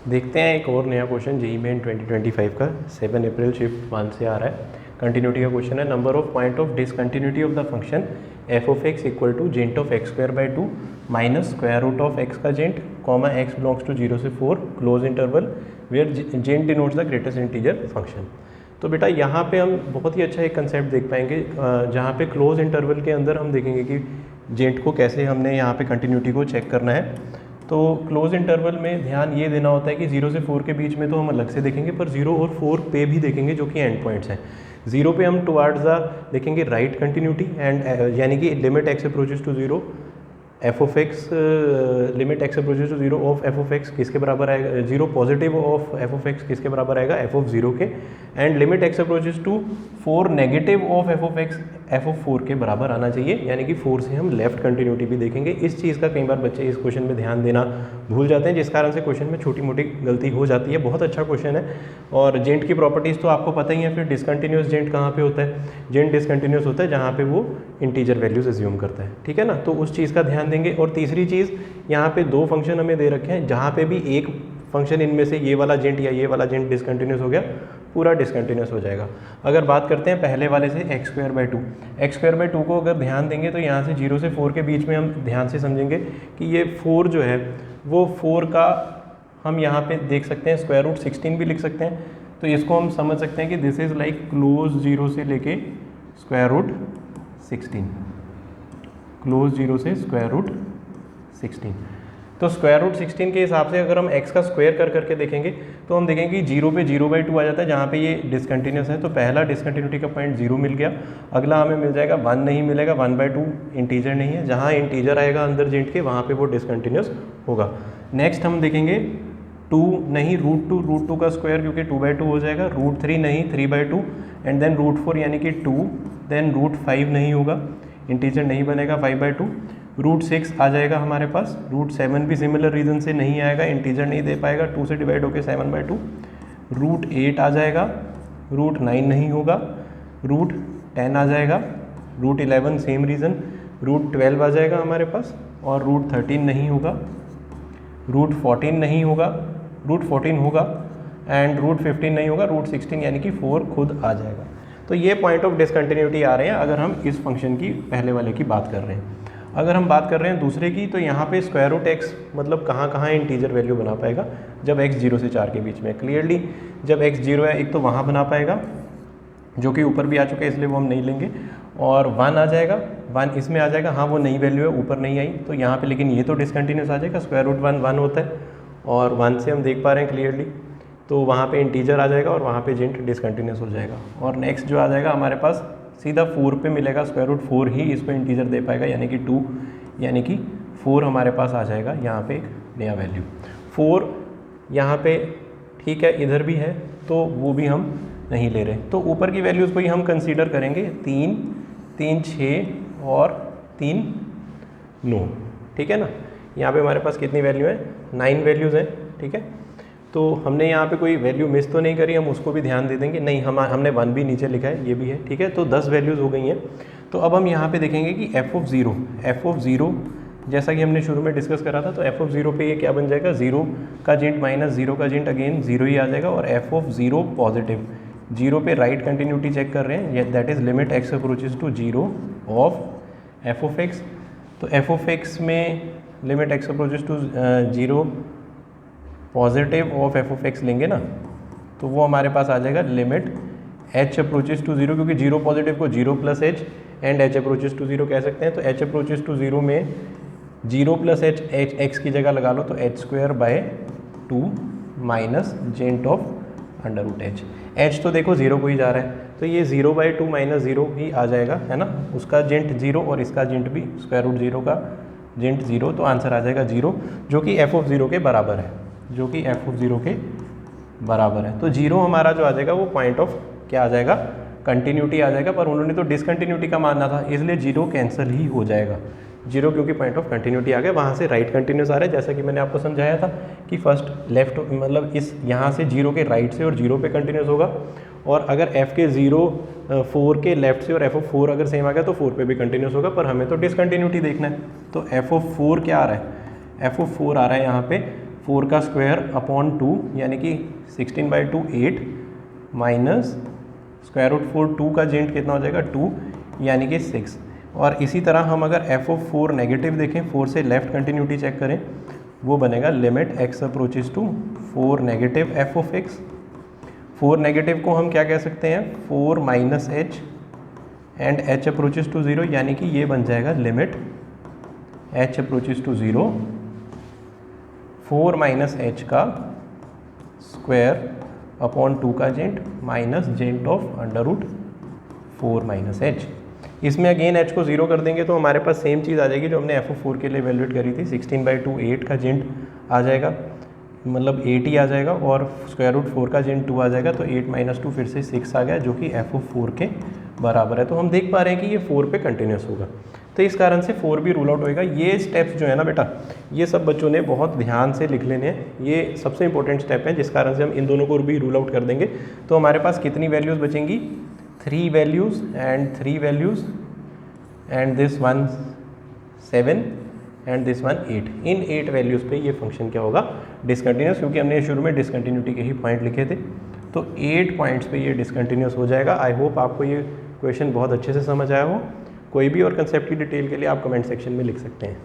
देखते हैं एक और नया क्वेश्चन जेईई मेन 2025 का 7 अप्रैल शिफ्ट 1 से आ रहा है। कंटिन्यूटी का क्वेश्चन है। Number of point of discontinuity of the function F of X equal to जेंट of X square by 2 minus square root of X का जेंट कॉमा एक्स बिलोंग्स टू 0 से 4 क्लोज इंटरवल वेयर जेंट denotes the greatest integer function. तो बेटा यहाँ पे हम बहुत ही अच्छा एक कंसेप्ट देख पाएंगे जहाँ पे क्लोज इंटरवल के अंदर हम देखेंगे कि जेंट को कैसे हमने यहाँ पे कंटिन्यूटी को चेक करना है। तो क्लोज इंटरवल में ध्यान ये देना होता है कि 0 से 4 के बीच में तो हम अलग से देखेंगे, पर 0 और 4 पे भी देखेंगे जो कि एंड पॉइंट्स हैं। 0 पे हम टुवार्ड्स द देखेंगे राइट कंटिन्यूटी एंड यानी कि limit x approaches to 0 f of x limit x approaches to 0 of f of x किसके बराबर आएगा, 0 positive of f of x किसके बराबर आएगा, एफ ऑफ 0 के, and limit x approaches to 4 negative of f of x f of 4 के बराबर आना चाहिए, यानी कि 4 से हम लेफ्ट कंटिन्यूटी भी देखेंगे। इस चीज़ का कई बार बच्चे इस क्वेश्चन में ध्यान देना भूल जाते हैं, जिस कारण से क्वेश्चन में छोटी मोटी गलती हो जाती है। बहुत अच्छा क्वेश्चन है। और जेंट की प्रॉपर्टीज़ तो आपको पता ही है। फिर डिसकंटिन्यूस जेंट कहाँ पे होता है, जेंट डिसकंटिन्यूस होता है जहाँ पे वो इंटीजर वैल्यूज एज्यूम करता है, ठीक है ना। तो उस चीज़ का ध्यान देंगे। और तीसरी चीज़, यहाँ पे 2 फंक्शन हमें दे रखे हैं, जहाँ पे भी एक फंक्शन इनमें से ये वाला जेंट या ये वाला जेंट डिसकंटिन्यूस हो गया, पूरा डिसकंटिन्यूस हो जाएगा। अगर बात करते हैं पहले वाले से x square by 2, x square by 2 को अगर ध्यान देंगे तो यहाँ से 0 से 4 के बीच में हम ध्यान से समझेंगे कि ये 4 जो है वो 4 का हम यहाँ पे देख सकते हैं स्क्वायर रूट 16 भी लिख सकते हैं। तो इसको हम समझ सकते हैं कि दिस इज़ लाइक क्लोज 0 से लेके स्क्वायर रूट 16, क्लोज 0 से स्क्वायर रूट 16। तो स्क्वायर रूट 16 के हिसाब से अगर हम x का स्क्वायर कर करके देखेंगे तो हम देखेंगे कि 0 पे 0/2 आ जाता है, जहाँ पे ये डिसकंटिन्यूस है। तो पहला डिसकंटिन्यूटी का पॉइंट 0 मिल गया। अगला हमें मिल जाएगा 1 नहीं मिलेगा, 1/2 इंटीजर नहीं है। जहाँ इंटीजर आएगा अंदर जेंट के वहाँ पे वो डिसकंटिन्यूस होगा। नेक्स्ट हम देखेंगे 2 नहीं, रूट टू का स्क्वायर क्योंकि 2/2 हो जाएगा, √3 नहीं 3/2, एंड देन √4 यानी कि 2, देन √5 नहीं होगा, इंटीजर नहीं बनेगा 5/2, √6 आ जाएगा हमारे पास, √7 भी सिमिलर रीज़न से नहीं आएगा, इंटीजर नहीं दे पाएगा, 2 से डिवाइड होकर 7/2, √8 आ जाएगा, √9 नहीं होगा, √10 आ जाएगा, √11 सेम रीज़न, √12 आ जाएगा हमारे पास, और √13 नहीं होगा, √14 नहीं होगा, √14 होगा, एंड √15 नहीं होगा, √16 यानी कि 4 खुद आ जाएगा। तो ये पॉइंट ऑफ डिसकंटिन्यूटी आ रहे हैं अगर हम इस फंक्शन की पहले वाले की बात कर रहे हैं। अगर हम बात कर रहे हैं दूसरे की, तो यहाँ पे स्क्वायर रूट एक्स मतलब कहाँ कहाँ इंटीजर वैल्यू बना पाएगा, जब x 0 से 4 के बीच में। क्लियरली जब x 0 है एक तो वहाँ बना पाएगा जो कि ऊपर भी आ चुका है, इसलिए वो हम नहीं लेंगे, और 1 आ जाएगा, 1 इसमें आ जाएगा, हाँ वो नई वैल्यू है ऊपर नहीं आई तो यहाँ पे, लेकिन ये तो डिसकंटिन्यूस आ जाएगा, स्क्वायर रूट 1 होता है, और 1 से हम देख पा रहे हैं क्लियरली, तो वहाँ पे इंटीजर आ जाएगा और वहाँ पे जेंट डिसकंटिन्यूस हो जाएगा। और नेक्स्ट जो आ जाएगा हमारे पास सीधा 4 पे मिलेगा, स्क्वायर रूट 4 ही इसको इंटीजर दे पाएगा, यानी कि 2, यानी कि 4 हमारे पास आ जाएगा यहाँ पे एक नया वैल्यू। 4 यहाँ पे ठीक है, इधर भी है तो वो भी हम नहीं ले रहे, तो ऊपर की वैल्यूज़ को ही हम कंसीडर करेंगे, 3, 3, 6 और 3, 9, ठीक है ना। यहाँ पे हमारे पास कितनी वैल्यू है, 9 वैल्यूज़ हैं, ठीक है। तो हमने यहाँ पे कोई वैल्यू मिस तो नहीं करी, हम उसको भी ध्यान दे देंगे, नहीं हमने 1 भी नीचे लिखा है, ये भी है, ठीक है। तो 10 वैल्यूज़ हो गई हैं। तो अब हम यहाँ पे देखेंगे कि एफ ऑफ ज़ीरो जैसा कि हमने शुरू में डिस्कस करा था, तो एफ ऑफ 0 पे ये क्या बन जाएगा, 0 का जेंट माइनस 0 का जेंट अगेन 0 ही आ जाएगा, और एफ ऑफ 0 पॉजिटिव, 0 पे राइट कंटिन्यूटी चेक कर रहे हैं, that is limit x approaches to 0 of f of x. तो एफ ऑफ एक्स में limit x approaches to 0 positive of f of x लेंगे ना, तो वो हमारे पास आ जाएगा लिमिट h अप्रोचेज टू 0, क्योंकि 0 पॉजिटिव को 0 + h and h approaches to 0 कह सकते हैं। तो h अप्रोचेज टू 0 में 0 + h x की जगह लगा लो, तो h²/2 माइनस जेंट ऑफ √h। h तो देखो 0 को ही जा रहा है, तो ये 0/2 माइनस 0 ही आ जाएगा, है ना। उसका जेंट 0 और इसका जेंट भी स्क्वायर रूट 0 का जेंट 0, तो आंसर आ जाएगा 0, जो कि f ऑफ 0 के बराबर है, जो कि f ऑफ 0 के बराबर है। तो 0 हमारा जो आ जाएगा वो पॉइंट ऑफ क्या आ जाएगा, कंटिन्यूटी आ जाएगा, पर उन्होंने तो डिसकंटिन्यूटी का मानना था, इसलिए 0 कैंसिल ही हो जाएगा। 0 क्योंकि पॉइंट ऑफ कंटिन्यूटी आ गया, वहाँ से राइट कंटिन्यूस आ रहा है, जैसा कि मैंने आपको समझाया था कि फर्स्ट लेफ्ट मतलब इस यहाँ से 0 के राइट से और 0 पे कंटिन्यूस होगा, और अगर f के 0 4 के लेफ्ट से और f ऑफ 4 अगर सेम आ गया तो 4 पे भी कंटिन्यूस होगा, पर हमें तो डिसकंटिन्यूटी देखना है। तो f ऑफ 4 क्या आ रहा है, f ऑफ 4 आ रहा है यहाँ पे 4 का स्क्वायर अपॉन 2 यानी कि 16/2 8 माइनस स्क्वायर रूट 4 2 का जेंट कितना हो जाएगा 2 यानी कि 6। और इसी तरह हम अगर एफ ऑफ 4 नेगेटिव देखें, 4 से लेफ्ट कंटिन्यूटी चेक करें, वो बनेगा limit x approaches to 4 negative f of x. 4 negative को हम क्या कह सकते हैं 4 minus h and h approaches to 0 यानी कि ये बन जाएगा limit h approaches to 0 4 minus h का स्क्वायर अपॉन 2 का जेंट माइनस जेंट of under root 4 minus h. इसमें अगेन एच को 0 कर देंगे तो हमारे पास सेम चीज़ आ जाएगी जो हमने एफ ऑफ 4 के लिए वैल्यूएट करी थी। 16/2 8 का जेंट आ जाएगा, मतलब 8 ही आ जाएगा, और स्क्वायर रूट 4 का जेंट 2 आ जाएगा, तो 8 माइनस 2 फिर से 6 आ गया, जो कि एफ ऑफ 4 के बराबर है। तो हम देख पा रहे हैं कि ये 4 पे कंटिन्यूस होगा, तो इस कारण से 4 भी रूल आउट होएगा। ये स्टेप्स जो है ना बेटा, ये सब बच्चों ने बहुत ध्यान से लिख लेने हैं, ये सबसे इंपॉर्टेंट स्टेप है, जिस कारण से हम इन दोनों को भी रूल आउट कर देंगे। तो हमारे पास कितनी वैल्यूज़ बचेंगी 3 values and 3 values and this one 7 and this one 8। इन 8 वैल्यूज़ पे ये फंक्शन क्या होगा डिसकंटिन्यूस, क्योंकि हमने शुरू में डिसकंटिन्यूटी के ही पॉइंट लिखे थे, तो 8 पॉइंट्स पे ये डिसकंटिन्यूस हो जाएगा। आई होप आपको ये क्वेश्चन बहुत अच्छे से समझ आया हो। कोई भी और कंसेप्ट की डिटेल के लिए आप कमेंट सेक्शन में लिख सकते हैं।